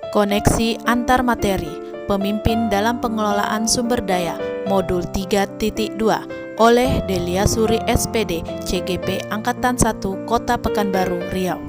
Koneksi antar materi, pemimpin dalam pengelolaan sumber daya, modul 3.2 oleh Delia Suri SPD, CGP Angkatan 1, Kota Pekanbaru, Riau.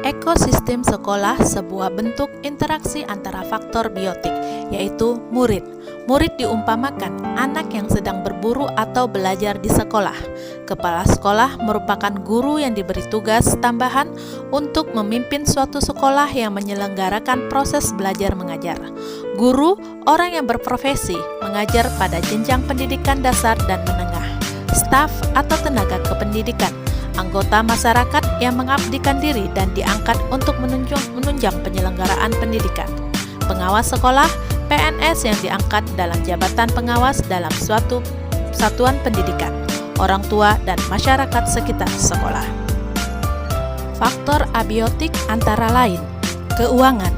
Ekosistem sekolah sebuah bentuk interaksi antara faktor biotik, yaitu murid. Murid diumpamakan anak yang sedang berburu atau belajar di sekolah. Kepala sekolah merupakan guru yang diberi tugas tambahan untuk memimpin suatu sekolah yang menyelenggarakan proses belajar mengajar. Guru, orang yang berprofesi mengajar pada jenjang pendidikan dasar dan menengah. Staf atau tenaga kependidikan, anggota masyarakat yang mengabdikan diri dan diangkat untuk menunjang penyelenggaraan pendidikan. Pengawas sekolah, PNS yang diangkat dalam jabatan pengawas dalam suatu satuan pendidikan, orang tua dan masyarakat sekitar sekolah. Faktor abiotik antara lain keuangan,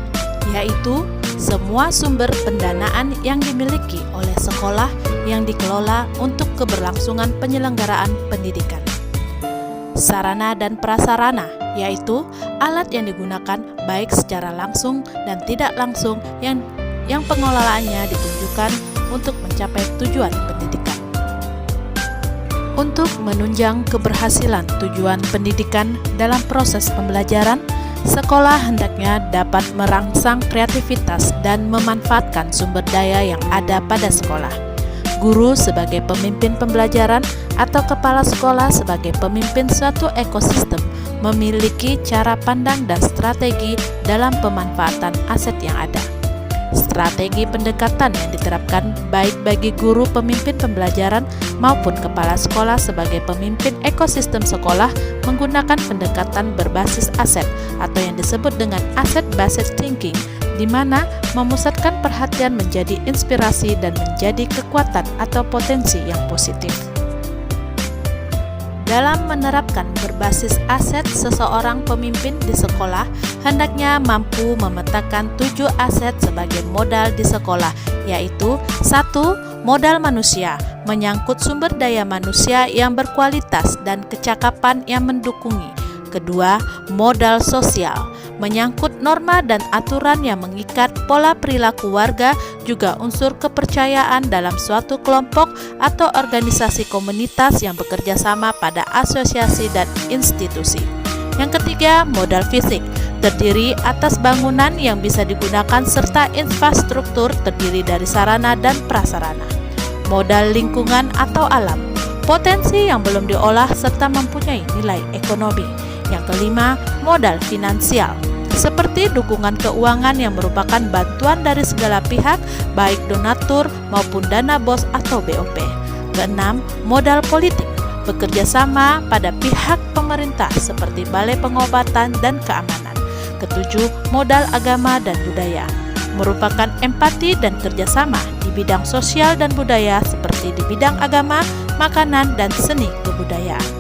yaitu semua sumber pendanaan yang dimiliki oleh sekolah yang dikelola untuk keberlangsungan penyelenggaraan pendidikan. Sarana dan prasarana, yaitu alat yang digunakan baik secara langsung dan tidak langsung yang pengelolaannya ditunjukkan untuk mencapai tujuan pendidikan. Untuk menunjang keberhasilan tujuan pendidikan dalam proses pembelajaran, sekolah hendaknya dapat merangsang kreativitas dan memanfaatkan sumber daya yang ada pada sekolah. Guru sebagai pemimpin pembelajaran atau kepala sekolah sebagai pemimpin suatu ekosistem memiliki cara pandang dan strategi dalam pemanfaatan aset yang ada. Strategi pendekatan yang diterapkan baik bagi guru pemimpin pembelajaran maupun kepala sekolah sebagai pemimpin ekosistem sekolah menggunakan pendekatan berbasis aset atau yang disebut dengan asset-based thinking, di mana memusatkan perhatian menjadi inspirasi dan menjadi kekuatan atau potensi yang positif. Dalam menerapkan berbasis aset, seseorang pemimpin di sekolah hendaknya mampu memetakan 7 aset sebagai modal di sekolah, yaitu 1. Modal manusia, menyangkut sumber daya manusia yang berkualitas dan kecakapan yang mendukungi. Kedua, modal sosial, menyangkut norma dan aturan yang mengikat pola perilaku warga, juga unsur kepercayaan dalam suatu kelompok atau organisasi komunitas yang bekerja sama pada asosiasi dan institusi. Yang ketiga, modal fisik, terdiri atas bangunan yang bisa digunakan serta infrastruktur terdiri dari sarana dan prasarana. Modal lingkungan atau alam, potensi yang belum diolah serta mempunyai nilai ekonomi. Yang kelima, modal finansial, seperti dukungan keuangan yang merupakan bantuan dari segala pihak, baik donatur maupun dana BOS atau BOP. Keenam, modal politik, bekerja sama pada pihak pemerintah seperti Balai Pengobatan dan Keamanan. Ketujuh, modal agama dan budaya, merupakan empati dan kerjasama di bidang sosial dan budaya seperti di bidang agama, makanan, dan seni kebudayaan.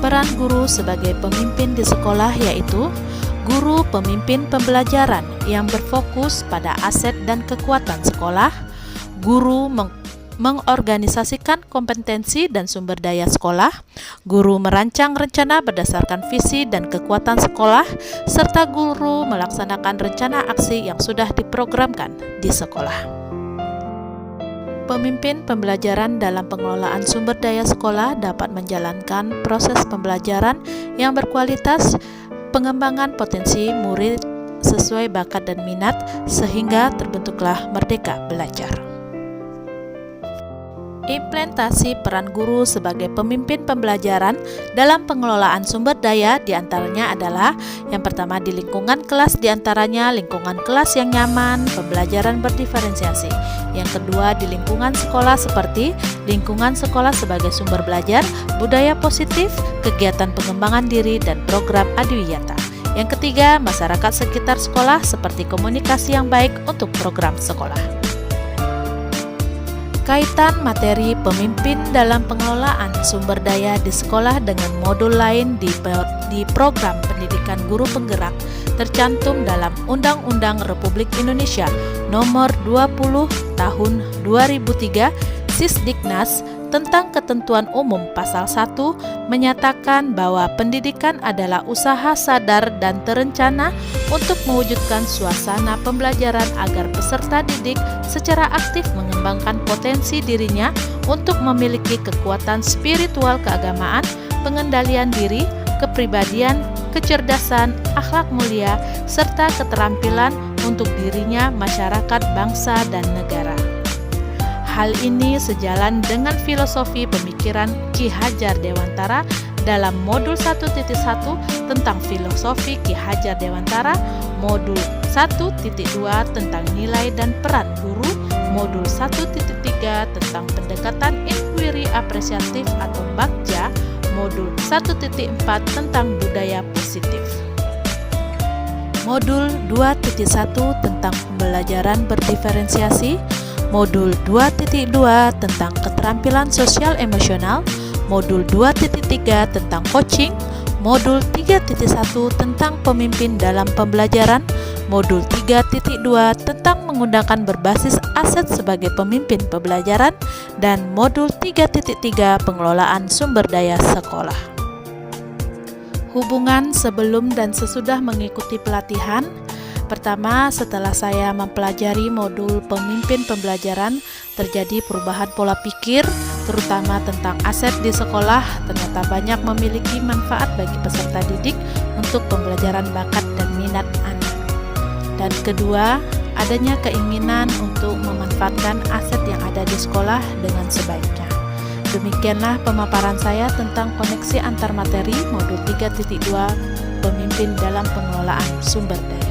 Peran guru sebagai pemimpin di sekolah yaitu guru pemimpin pembelajaran yang berfokus pada aset dan kekuatan sekolah. Guru mengorganisasikan kompetensi dan sumber daya sekolah. Guru merancang rencana berdasarkan visi dan kekuatan sekolah, serta guru melaksanakan rencana aksi yang sudah diprogramkan di sekolah. Pemimpin pembelajaran dalam pengelolaan sumber daya sekolah dapat menjalankan proses pembelajaran yang berkualitas, pengembangan potensi murid sesuai bakat dan minat, sehingga terbentuklah merdeka belajar. Implementasi peran guru sebagai pemimpin pembelajaran dalam pengelolaan sumber daya diantaranya adalah yang pertama di lingkungan kelas, diantaranya lingkungan kelas yang nyaman, pembelajaran berdiferensiasi. Yang kedua di lingkungan sekolah seperti lingkungan sekolah sebagai sumber belajar, budaya positif, kegiatan pengembangan diri, dan program adiwiyata. Yang ketiga masyarakat sekitar sekolah seperti komunikasi yang baik untuk program sekolah. Kaitan materi pemimpin dalam pengelolaan sumber daya di sekolah dengan modul lain di program pendidikan guru penggerak tercantum dalam Undang-Undang Republik Indonesia Nomor 20 Tahun 2003, Sisdiknas tentang ketentuan umum pasal 1 menyatakan bahwa pendidikan adalah usaha sadar dan terencana untuk mewujudkan suasana pembelajaran agar peserta didik secara aktif mengembangkan potensi dirinya untuk memiliki kekuatan spiritual keagamaan, pengendalian diri, kepribadian, kecerdasan, akhlak mulia, serta keterampilan untuk dirinya, masyarakat, bangsa, dan negara. Hal ini sejalan dengan filosofi pemikiran Ki Hajar Dewantara dalam modul 1.1 tentang filosofi Ki Hajar Dewantara, modul 1.2 tentang nilai dan peran guru, modul 1.3 tentang pendekatan inquiry apresiatif atau BAKJA, modul 1.4 tentang budaya positif. Modul 2.1 tentang pembelajaran berdiferensiasi, modul 2.2 tentang keterampilan sosial emosional, modul 2.3 tentang coaching, modul 3.1 tentang pemimpin dalam pembelajaran, modul 3.2 tentang menggunakan berbasis aset sebagai pemimpin pembelajaran, dan modul 3.3 pengelolaan sumber daya sekolah. Hubungan sebelum dan sesudah mengikuti pelatihan. Pertama, setelah saya mempelajari modul pemimpin pembelajaran, terjadi perubahan pola pikir, terutama tentang aset di sekolah, ternyata banyak memiliki manfaat bagi peserta didik untuk pembelajaran bakat dan minat anak. Dan kedua, adanya keinginan untuk memanfaatkan aset yang ada di sekolah dengan sebaiknya. Demikianlah pemaparan saya tentang koneksi antar materi modul 3.2 pemimpin dalam pengelolaan sumber daya.